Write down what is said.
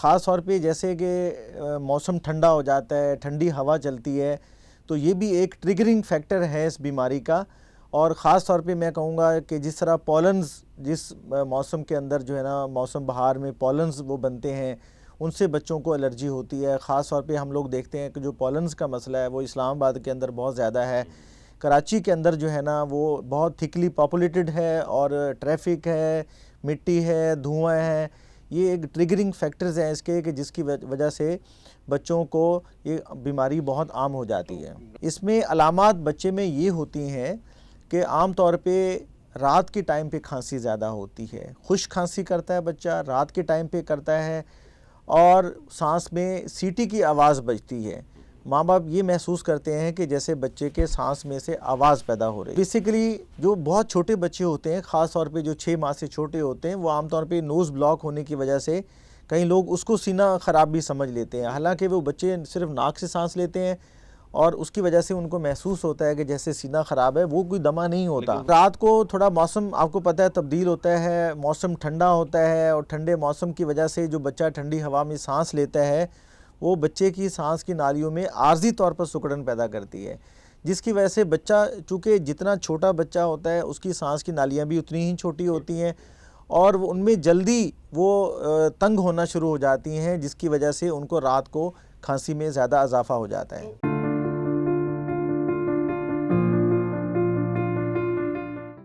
خاص طور پہ جیسے کہ موسم ٹھنڈا ہو جاتا ہے، ٹھنڈی ہوا چلتی ہے، تو یہ بھی ایک ٹریگرنگ فیکٹر ہے اس بیماری کا. اور خاص طور پہ میں کہوں گا کہ جس طرح پولنز جس موسم کے اندر جو ہے نا موسم بہار میں پولنز وہ بنتے ہیں، ان سے بچوں کو الرجی ہوتی ہے. خاص طور پہ ہم لوگ دیکھتے ہیں کہ جو پولنز کا مسئلہ ہے وہ اسلام آباد کے اندر بہت زیادہ ہے. کراچی کے اندر جو ہے نا وہ بہت تھکلی پاپولیٹڈ ہے اور ٹریفک ہے، مٹی ہے، دھواں ہے. یہ ایک ٹریگرنگ فیکٹرز ہیں اس کے کہ جس کی وجہ سے بچوں کو یہ بیماری بہت عام ہو جاتی ہے. اس میں علامات بچے میں یہ ہوتی ہیں کہ عام طور پہ رات کے ٹائم پہ کھانسی زیادہ ہوتی ہے، خشک کھانسی کرتا ہے بچہ، رات کے ٹائم پہ کرتا ہے، اور سانس میں سیٹی کی آواز بجتی ہے. ماں باپ یہ محسوس کرتے ہیں کہ جیسے بچے کے سانس میں سے آواز پیدا ہو رہی ہے. بیسیکلی جو بہت چھوٹے بچے ہوتے ہیں، خاص طور پہ جو 6 ماہ سے چھوٹے ہوتے ہیں، وہ عام طور پہ نوز بلاک ہونے کی وجہ سے کئی لوگ اس کو سینہ خراب بھی سمجھ لیتے ہیں، حالانکہ وہ بچے صرف ناک سے سانس لیتے ہیں اور اس کی وجہ سے ان کو محسوس ہوتا ہے کہ جیسے سینہ خراب ہے، وہ کوئی دمہ نہیں ہوتا. رات کو تھوڑا موسم آپ کو پتہ ہے تبدیل ہوتا ہے، موسم ٹھنڈا ہوتا ہے، اور ٹھنڈے موسم کی وجہ سے جو بچہ ٹھنڈی ہوا میں سانس لیتا ہے وہ بچے کی سانس کی نالیوں میں عارضی طور پر سکڑن پیدا کرتی ہے، جس کی وجہ سے بچہ چونکہ جتنا چھوٹا بچہ ہوتا ہے اس کی سانس کی نالیاں بھی اتنی ہی چھوٹی ہوتی ہیں، اور ان میں جلدی وہ تنگ ہونا شروع ہو جاتی ہیں، جس کی وجہ سے ان کو رات کو کھانسی میں زیادہ اضافہ ہو جاتا ہے.